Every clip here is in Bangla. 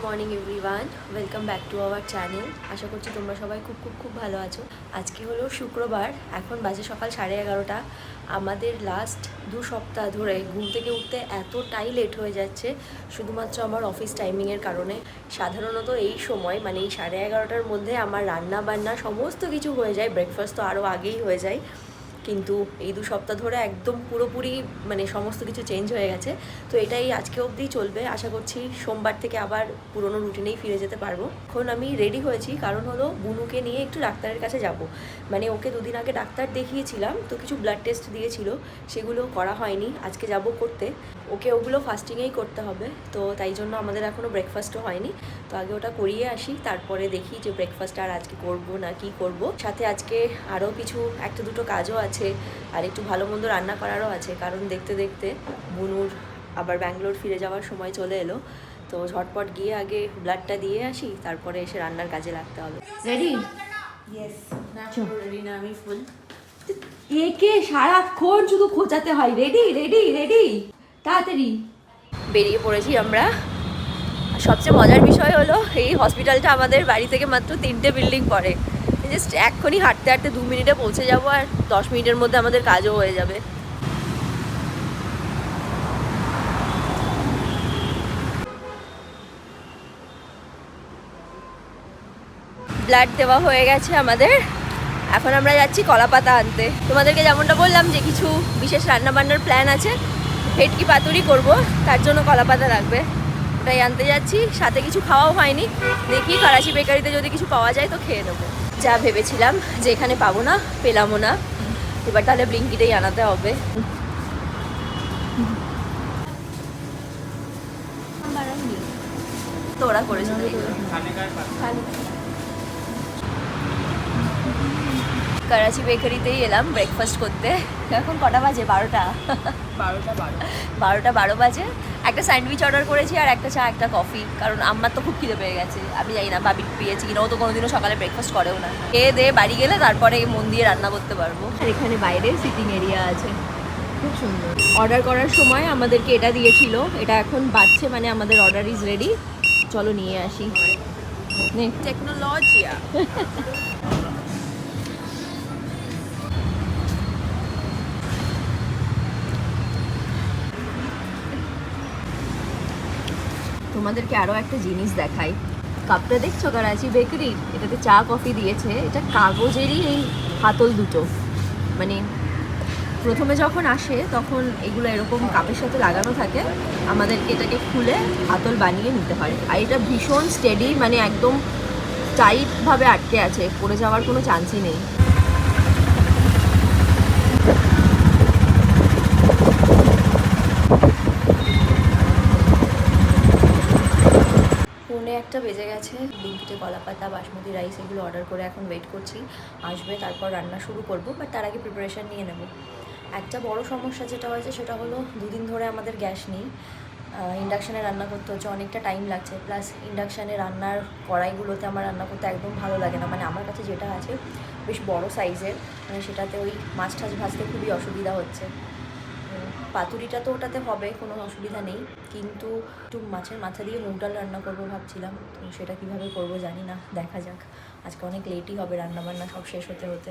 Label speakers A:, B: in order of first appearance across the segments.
A: Morning everyone, welcome back to our channel. আশা করছি তোমরা সবাই খুব খুব খুব ভালো আছো। আজকে হলো শুক্রবার, এখন বাজে সকাল 11:30। আমাদের লাস্ট 2 সপ্তাহ ধরে ঘুম থেকে উঠতে এতটাই লেট হয়ে যাচ্ছে, শুধুমাত্র আমার অফিস টাইমিংয়ের কারণে। সাধারণত এই সময় মানে এই 11:30টার মধ্যে আমার রান্না বান্না সমস্ত কিছু হয়ে যায়, ব্রেকফাস্ট তো আরও আগেই হয়ে যায়। কিন্তু এই 2 সপ্তাহ ধরে একদম পুরোপুরি মানে সমস্ত কিছু চেঞ্জ হয়ে গেছে। তো এটাই আজকে অবধি চলবে, আশা করছি সোমবার থেকে আবার পুরোনো রুটিনেই ফিরে যেতে পারবো। এখন আমি রেডি হয়েছি, কারণ হলো বুনুকে নিয়ে একটু ডাক্তারের কাছে যাব। মানে ওকে 2 দিন আগে ডাক্তার দেখিয়েছিলাম, তো কিছু ব্লাড টেস্ট দিয়েছিল, সেগুলো করা হয়নি। আজকে যাব করতে, ওকে ওগুলো ফাস্টিংয়েই করতে হবে। তো তাই জন্য আমাদের এখনও ব্রেকফাস্টও হয়নি। তো আগে ওটা করিয়ে আসি, তারপরে দেখি যে ব্রেকফাস্ট আর আজকে করবো না কি করব। সাথে আজকে আরও কিছু 1-2টো কাজও আছে, আর একটু ভালো মন্দ রান্না করারও আছে, কারণ দেখতে দেখতে বুনুর আবার ব্যাঙ্গালোর ফিরে যাওয়ার সময় চলে এলো। তো ঝটপট গিয়ে আগে ব্লাডটা দিয়ে আসি, তারপরে এসে রান্নার কাজে লাগতে হবে। রেডি?
B: ইয়েস, না রেডি না, আমি ফুল।
A: একে সারাক্ষণ শুধু খোঁচাতে হয়, রেডি রেডি রেডি, তাড়াতাড়ি। বেরিয়ে পড়েছি আমরা। সবচেয়ে মজার বিষয় হলো এই হসপিটালটা আমাদের বাড়ি থেকে মাত্র 3টে বিল্ডিং পড়ে। জাস্ট এক্ষুনি হাঁটতে হাঁটতে 2 মিনিটে পৌঁছে যাবো, আর 10 মিনিটের মধ্যে আমাদের কাজও হয়ে যাবে। ব্লাড দেওয়া হয়ে গেছে আমাদের, এখন আমরা যাচ্ছি কলাপাতা আনতে। তোমাদেরকে যেমনটা বললাম যে কিছু বিশেষ রান্নাবান্নার প্ল্যান আছে, ভেটকি পাতুরি করব, তার জন্য কলাপাতা লাগবে, ওটাই আনতে যাচ্ছি। সাথে কিছু খাওয়াও হয়নি, দেখি করাচি বেকারিতে যদি কিছু পাওয়া যায় তো খেয়ে নেবো। যা ভেবেছিলাম যে এখানে পাবো না, পেলামও না, এবার তাহলে ব্লিঙ্কিটেই আনাতে হবে। তো ওরা করেছে করাচি বেকারিতেই এলাম ব্রেকফাস্ট করতে। এখন কটা বাজে? 12টা 12 বাজে। একটা স্যান্ডউইচ অর্ডার করেছি, আর একটা চা একটা কফি, কারণ আমার তো খুব খিদে পেয়ে গেছে। আমি জানি না বাবি পেয়েছি কিনা, ও তো কোনোদিনও সকালে ব্রেকফাস্ট করেও না। খেয়ে দিয়ে বাড়ি গেলে তারপরে মন দিয়ে রান্না করতে পারবো। আর এখানে বাইরে সিটিং এরিয়া আছে, খুব সুন্দর। অর্ডার করার সময় আমাদেরকে এটা দিয়েছিল, এটা এখন বাজছে, মানে আমাদের অর্ডার ইজ রেডি। চলো নিয়ে আসি। টেকনোলজিয়া। তোমাদেরকে আরও একটা জিনিস দেখাই। কাপটা দেখছো করাচি বেকারির, এটাতে চা কফি দিয়েছে। এটা কাগজেরই এই হাতল দুটো, মানে প্রথমে যখন আসে তখন এগুলো এরকম কাপের সাথে লাগানো থাকে, আমাদেরকে এটাকে খুলে হাতল বানিয়ে নিতে হয়। আর এটা ভীষণ স্টেডি, মানে একদম টাইটভাবে আটকে আছে, পড়ে যাওয়ার কোনো চান্সই নেই। একটা বেজে গেছে। ব্লিঙ্কিটে কলাপাতা, বাসমতি রাইস এগুলো অর্ডার করে এখন ওয়েট করছি, আসবে, তারপর রান্না শুরু করব। বাট তার আগে প্রিপারেশান নিয়ে নেব। একটা বড় সমস্যা যেটা হয়েছে সেটা হলো 2 দিন ধরে আমাদের গ্যাস নেই, ইন্ডাকশানে রান্না করতে হচ্ছে, অনেকটা টাইম লাগছে। প্লাস ইন্ডাকশানে রান্নার কড়াইগুলোতে আমার রান্না করতে একদম ভালো লাগে না, মানে আমার কাছে যেটা আছে বেশ বড় সাইজের, মানে সেটাতে ওই মাছ টাছ ভাজতে খুবই অসুবিধা হচ্ছে। পাতুরিটা তো ওটাতে হবে, কোনো অসুবিধা নেই, কিন্তু একটু মাছের মাথা দিয়ে মুগ ডাল রান্না করবো ভাবছিলাম। তো সেটা কীভাবে করবো জানি না, দেখা যাক। আজকে অনেক লেটই হবে রান্নাবান্না সব শেষ হতে হতে।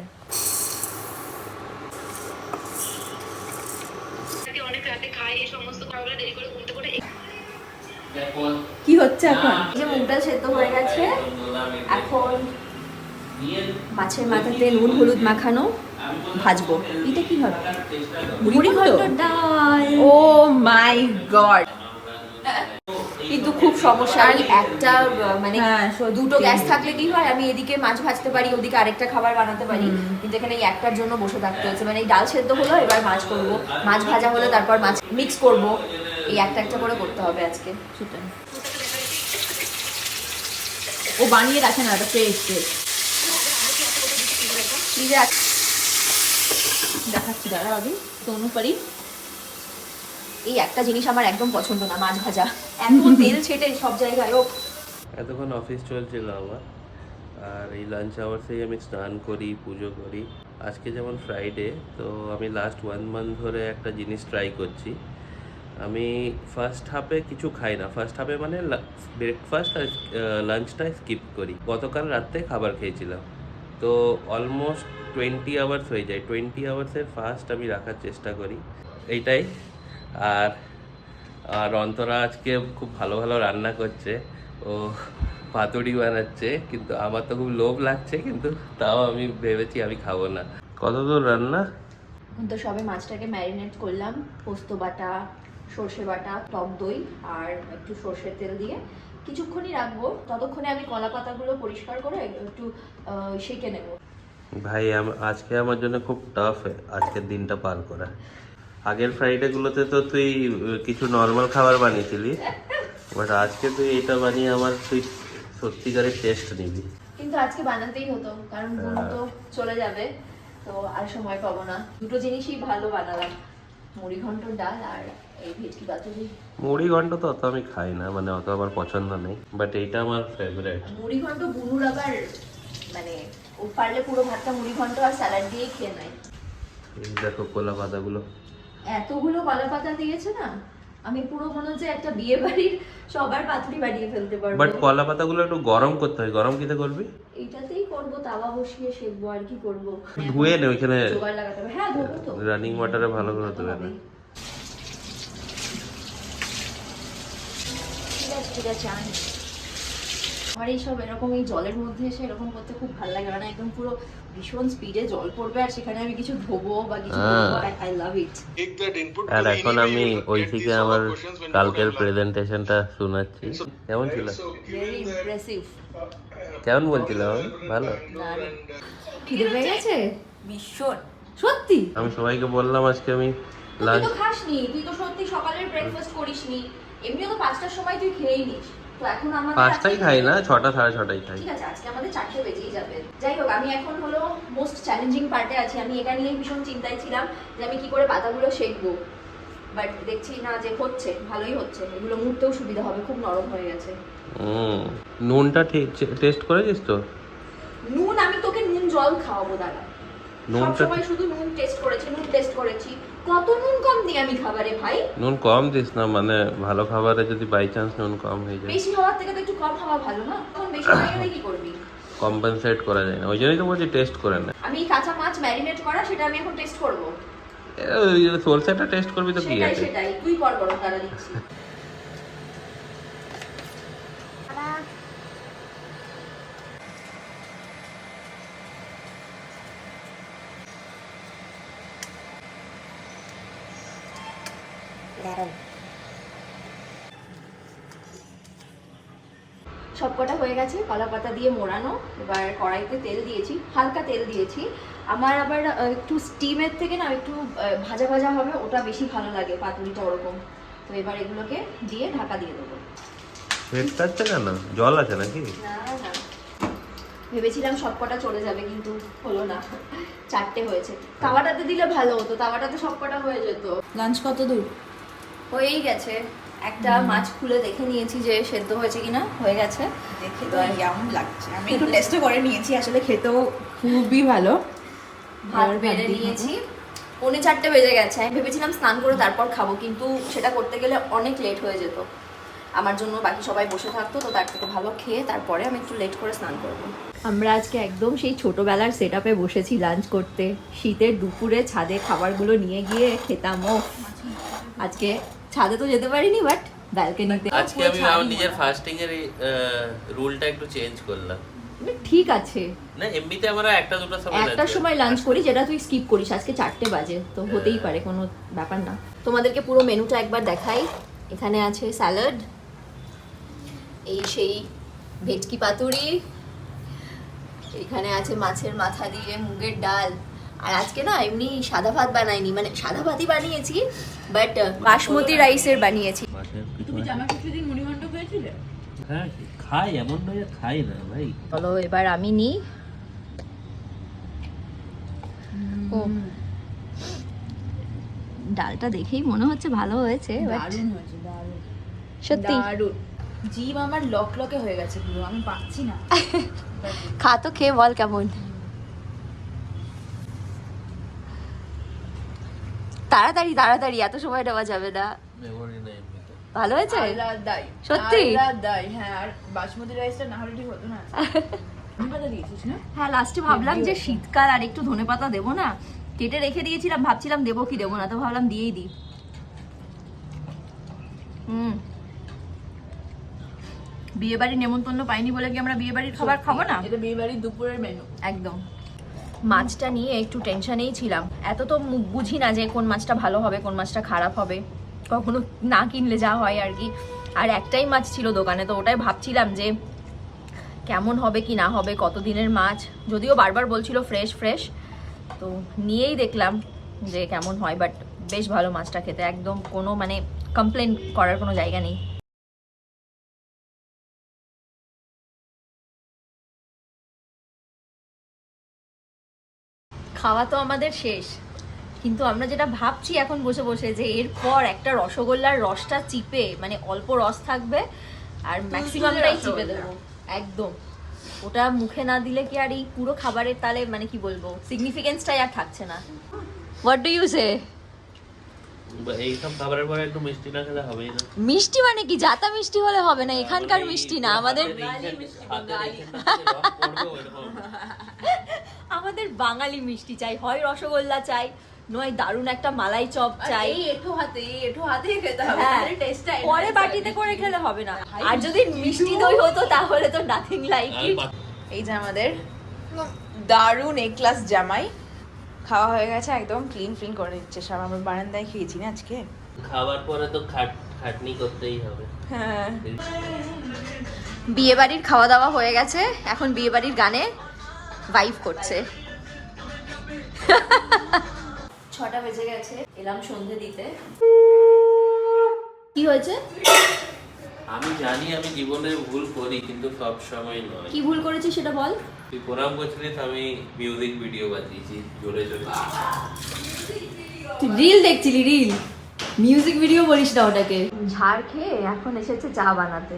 A: কি হচ্ছে এখন? যে মুগ ডাল সেদ্ধ হয়ে গেছে, এখন মাছের মাথাতে নুন হলুদ মাখানো ভাজবো। এটা কি হবে? মুড়ি ঘন্ট ডাল। ও মাই গড! কিন্তু খুব সমস্যা, একটা মানে দুটো গ্যাস থাকলে কি হয়, আমি এদিকে মাছ ভাজতে পারি, ওদিকে আরেকটা খাবার বানাতে পারি। কিন্তু এখানে এই একটার জন্য বসে থাকতে হচ্ছে। মানে এই ডাল সেদ্ধ হলো, এবার মাছ করবো, মাছ ভাজা হলো, তারপর মাছ মিক্স করব। এই একটা একটা করে করতে হবে আজকে। সেটাই
B: ও বানিয়ে রাখে না, এটা ফ্রেশ দেখাচ্ছি, দাঁড়া আগে তো অনুপারি।
A: এই একটা জিনিস আমার একদম পছন্দ না, মাছ ভাজা। এত তেল ছেটে সব জায়গায়। ও
C: এতক্ষণ অফিস চলছিল আমার, আর এই লাঞ্চ আওয়ার্সেই আমি স্নান করি, পুজো করি। আজকে যেমন ফ্রাইডে, তো আমি লাস্ট 1 মান্থ ধরে একটা জিনিস ট্রাই করছি। আমি ফার্স্ট হাফে কিছু খাই না, ফার্স্ট হাফে মানে ব্রেকফাস্ট আর লাঞ্চটা স্কিপ করি। গতকাল রাত্রে খাবার খেয়েছিলাম, তো অলমোস্ট 20 আওয়ার্স হয়ে যায়। 20 আওয়ার্সের ফাস্ট আমি রাখার চেষ্টা করি, এইটাই। আর আর অন্তরা আজকে খুব ভালো ভালো রান্না করছে, ও পাতুড়ি বানাচ্ছে, কিন্তু আমার তো খুব লোভ লাগছে, কিন্তু তাও আমি ভেবেছি আমি খাবো না। কত দূর রান্না?
A: তো সবে মাছটাকে ম্যারিনেট করলাম, পোস্ত বাটা, সর্ষে বাটা, টক দই আর একটু সর্ষের তেল দিয়ে কিছুক্ষণই রাখবো। ততক্ষণে আমি কলা পাতাগুলো পরিষ্কার করে একটু সেঁকে নেব।
C: ভাই আজকে আমার জন্য খুব টাফ আজকের দিনটা পার করা। আগের ফ্রাইডেগুলোতে তো তুই কিছু নর্মাল খাবার বানিয়েছিলি, বাট আজকে তুই এটা বানিয়ে আমার তুই সত্যিকারের টেস্ট নিবি।
A: কিন্তু আজকে বানাতেই হতো, কারণ বোন তো চলে যাবে, তো আর সময় পাবো না। দুটো জিনিসই ভালো বানালাম, মুড়ি ঘন্ট ডাল আর এই ভেটকি পাতুরি।
C: মুড়ি ঘন্ট তো অত আমি খাই না, মানে অত আমার পছন্দ নেই, বাট এইটা আমার ফেভারিট।
A: মুড়ি ঘন্ট বুনুর আবার মানে ও পারলে পুরো ভাতটা মুড়ি ঘন্ট আর স্যালাড দিয়েই খেয়ে নেয়।
C: এই দেখো কলা পাতাগুলো,
A: এতগুলো কলা পাতা দিয়েছে না, আমি পুরো মনে হচ্ছে একটা বিয়ে বাড়ির সবার পাতুরি বানিয়ে ফেলতে পারবো।
C: বাট কলা পাতাগুলো একটু গরম করতে হয়। গরম কিতে করবি?
A: এইটাতেই করবো, তাওয়া বসিয়ে সেকবো, আর কি করবো।
C: ধুয়ে নে ওইখানে,
A: জোগাড় লাগাতে হবে। হ্যাঁ ধোবো তো,
C: রানিং ওয়াটারে ভালো করে ধুয়ে নে।
A: ঠিক আছে ঠিক আছে, আনি। আমার এইসব এরকম এই জলের মধ্যে এসে এরকম করতে খুব ভালো লাগে, মানে একদম পুরো ভীষণ স্পিডে জল পড়বে আর সেখানে আমি কিছু ধোবো বা কিছু আই লাভ ইট।
C: আর এখন আমি ঐশীকে আমার কালকের প্রেজেন্টেশনটা শোনাচ্ছি। কেমন ছিল?
A: Very impressive.
C: কেমন বলছিলাম আমি? ভালো।
A: খিদে পেয়ে গেছে
B: ভীষণ।
A: সত্যি?
C: আমি সবাইকে বললাম আজকে আমি
A: তুই
C: লাঞ্চ,
A: তো খাসনি, তুই তো সত্যি সকালের ব্রেকফাস্ট করিসনি, এমনিও তো 5টার সময় তুই খেয়েই নিস। তো এখন আমাদের
C: 5টাই খাই না, 6টা 6:30টাই খাই।
A: ঠিক আছে, আজকে আমাদের 4টে বেজেই যাবে। যাই হোক, আমি এখন হলো মোস্ট চ্যালেঞ্জিং পার্টে আছি। আমি এটা নিয়ে ভীষণ চিন্তায় ছিলাম যে আমি কি করে পাতাগুলো শেখবো, বাট দেখছি না যে হচ্ছে, ভালোই হচ্ছে। এগুলো মুড়তেও সুবিধা হবে, খুব নরম হয়ে গেছে।
C: নুনটা ঠিক টেস্ট করেছিস তো?
A: নুন আমি তোকে নুন জল খাওয়াবো দাঁড়া।
C: নুনটা
A: সবসময় শুধু নুন টেস্ট করেছি। কত নুন কম দিই আমি খাবারে ভাই?
C: নুন কম দিস না, মানে ভালো খাবারে যদি বাই চান্স নুন কম হয়ে যায়,
A: বেশি হওয়ার থেকে তো একটু কম হওয়া ভালো না? তখন বেশি হয়ে গেলে কি করবি?
C: কম্পেনসেট করা যায় না, ওই জন্যই তো বলছি টেস্ট করে না।
A: আমি কাঁচা মাছ ম্যারিনেট করা, সেটা আমি এখন টেস্ট করব।
C: সরষেটা টেস্ট করবি তো কি আছে?
A: সেটাই তুই কর, বড় তারা দিচ্ছি। সবকটা হয়ে গেছে, কলা পাতা দিয়ে মোড়ানো। এবার কড়াইতে তেল দিয়েছি, হালকা তেল দিয়েছি। আমার আবার একটু স্টিমের থেকে না একটু ভাজা ভাজা হবে, ওটা বেশি ভালো লাগে পাতুরিটা ওরকম। তো এবার এগুলোকে দিয়ে ঢাকা দিয়ে দেবো।
C: পেটটা আছে কেন? জল আছে নাকি?
A: না না, ভেবেছিলাম সবকটা চলে যাবে, কিন্তু হলো না, 4টে হয়েছে। তাওয়াটাতে দিলে ভালো হতো, তাওয়াটাতে সবকটা হয়ে যেত।
B: লাঞ্চ কত দূর?
A: হয়েই গেছে। একটা মাছ খুলে দেখে নিয়েছি যে সেদ্ধ হয়েছে কিনা, হয়ে গেছে।
B: দেখে তো ইয়াম লাগছে। আমি একটু টেস্টও করে নিয়েছি, আসলে খেতেও খুবই ভালো।
A: ভাত বেড়ে নিয়েছি, 3:45 বেজে গেছে। আমি ভেবেছিলাম স্নান করে তারপর খাবো, কিন্তু সেটা করতে গেলে অনেক লেট হয়ে যেত আমার জন্য। বাকি সবাই বসে থাকতো, তো তার থেকে ভালো খেয়ে তারপরে আমি একটু লেট করে স্নান করবো। আমরা আজকে একদম সেই ছোটবেলার সেট আপে বসেছি লাঞ্চ করতে। শীতের দুপুরে ছাদে খাবারগুলো নিয়ে গিয়ে খেতাম। ও আজকে ছাদে তো যেতে পারিনি, বাট ব্যালকনিতে।
C: আজকে আমি আমার নিজের ফাস্টিং এর রুলটা একটু চেঞ্জ করলাম।
A: ঠিক আছে,
C: না এমনিতে আমরা
A: একটার সময় লাঞ্চ করি, যেটা তুই স্কিপ করিস। আজকে 4টে বাজে, তো হতেই পারে, কোনো ব্যাপার না। তোমাদেরকে পুরো মেনুটা একবার দেখাই। এখানে আছে স্যালাড, এই সেই ভেটকি পাতুরি, এখানে আছে মাছের মাথা দিয়ে মুগের ডাল। আর আজকে না এমনি সাদা ভাত বানাইনি, মানে সাদা ভাতই বানিয়েছি, বাট বাসমতি রাইসের বানিয়েছি।
B: তুমি জামা কিছুদিন মুড়িঘণ্ট খেয়েছিলে?
C: হ্যাঁ খাই, এমন নয় খাই না ভাই।
A: চলো এবার আমি নিই। ও ডালটা দেখেই মনে হচ্ছে ভালো হয়েছে,
B: দারুণ হয়েছে, দারুণ
A: সত্যি
B: দারুণ। জিভ আমার লকলকে হয়ে গেছে পুরো, আমি পাচ্ছি না।
A: খা তো, খেয়ে বল কেমন। তাড়াতাড়ি তাড়াতাড়ি, এত সময় নেওয়া যাবে না।
C: মেমোরি নেই এমনিতে।
A: ভালো হয়েছে
B: আলাদাই
A: সত্যি?
B: আলাদাই, হ্যাঁ। আর বাসমতি রাইসটা না হলে ঠিক হতো না। ধনেপাতা দিয়েছিস না?
A: হ্যাঁ লাস্টে ভাবলাম যে শীতকাল আর একটু ধনেপাতা দেবো না, কেটে রেখে দিয়েছিলাম, ভাবছিলাম দেবো কি দেবো না, তো ভাবলাম দিয়েই দিই। বিয়ে বাড়ির নেমন্তন্ন পাইনি বলে কি আমরা বিয়ে বাড়ির খাবার খাবো না?
B: এটা বিয়ে বাড়ির দুপুরের মেনু।
A: একদম। মাছটা নিয়ে একটু টেনশনেই ছিলাম, এত তো বুঝি না যে কোন মাছটা ভালো হবে কোন মাছটা খারাপ হবে, কখনো না কিনলে যা হয় আর কি। আর একটাই মাছ ছিল দোকানে, তো ওটাই ভাবছিলাম যে কেমন হবে কি না হবে, কতদিনের মাছ, যদিও বারবার বলছিল ফ্রেশ ফ্রেশ, তো নিয়েই দেখলাম যে কেমন হয়। বাট বেশ ভালো মাছটা খেতে, একদম কোনো মানে কমপ্লেন করার কোনো জায়গা নেই। খাওয়া তো আমাদের শেষ, কিন্তু আমরা যেটা ভাবছি এখন বসে বসে যে এরপর একটা রসগোল্লার রসটা চিপে, মানে অল্প রস থাকবে আর ম্যাক্সিমামটাই চিপে দেবো একদম, ওটা মুখে না দিলে কি আর এই পুরো খাবারের তালে মানে কি বলবো সিগনিফিকেন্সটাই আর থাকছে না। হোয়াট ডু ইউ সে?
C: এইসব খাবারের পরে একটু মিষ্টি না খেলে হবেই না।
A: মিষ্টি মানে কি জাতা মিষ্টি হলে হবে না, এখানকার মিষ্টি না, আমাদের আমাদের বাঙালি মিষ্টি চাই, হয় রসগোল্লা চাই, নয় দারুণ একটা মালাই চপ চাই।
B: এঠো হাতে খেতে হবে,
A: হ্যাঁ,
B: তাহলে টেস্টটা
A: পরে বাটিতে করে খেলে হবে না। আর যদি মিষ্টি দই হতো তাহলে তো নাথিং লাইক ইট।
B: এই যে আমাদের দারুণ এ ক্লাস জামাই খাওয়া হয়ে গেছে, একদম ক্লিন ফ্লিন করে দিচ্ছে সব। আমরা বারান্দায় খেয়েছি না আজকে।
C: খাবার পরে তো খাটনি করতেই হবে।
B: হ্যাঁ,
A: বিয়ে বাড়ির খাওয়া দাওয়া হয়ে গেছে, এখন বিয়ে বাড়ির গানে ভাইব করছে। 6টা বেজে গেছে, এলাম সন্ধে দিতে। কি হয়েছে?
C: আমি জানি আমি জীবনে ভুল করি, কিন্তু সব সময় নয়।
A: কি ভুল করেছি সেটা বল।
C: তুই প্রণাম করছিলিস, আমি মিউজিক ভিডিও বাজিয়েছি জোরে জোরে।
A: তুই রিল দেখছিলি? রিল মিউজিক ভিডিও বলিস না ওটাকে। ঝাড় খেয়ে এখন এসেছে চা বানাতে,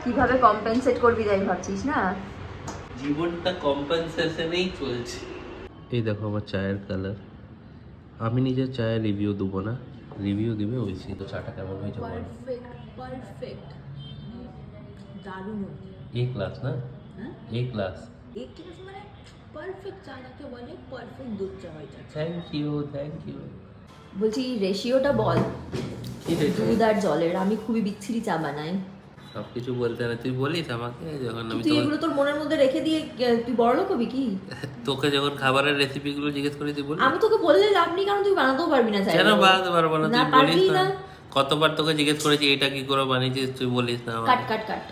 A: কিভাবে কম্পেনসেট করবি তাই ভাবছিস না?
C: জীবনটা কম্পেনসেশনেই চলছে। এই দেখো আমার চায়ের কালার। আমি নিজের চায়ের রিভিউ দেবো না, রিভিউ দিবে ঐশী। তো চাটা কেমন হয়েছে বল।
B: পারফেক্ট দারুণ।
C: এ ক্লাস না, এ ক্লাস।
B: এক ক্লাস মানে পারফেক্ট চা যাকে বলে, পারফেক্ট দুধ চা হয়েছে।
C: Thank you, thank you.
A: বলছি রেশিওটা বল
C: কি রে
A: দুধ আর জলের, আমি খুবই বিচ্ছিরি চা বানাই।
C: সবকিছু বলতে না, তুই বলিস আমাকে যখন আমি
A: তুই এগুলো তোর মনের মধ্যে রেখে দিয়ে তুই বড়লোক হবি কি?
C: তোকে যখন খাবারের রেসিপি গুলো জিজ্ঞেস করি তুই বলি।
A: আমি তোকে বললে লাভ নেই, কারণ তুই বানাতেও পারবি না।
C: কেন বানাতে পারবো না? তুই বলিস
A: পারবি
C: না।
A: না।
C: কতবার তোকে জিজ্ঞেস করেছি এটা কি করে বানিয়েছিস, তুই বলিস না
A: কাট
C: আমাকে।
A: কাট কাট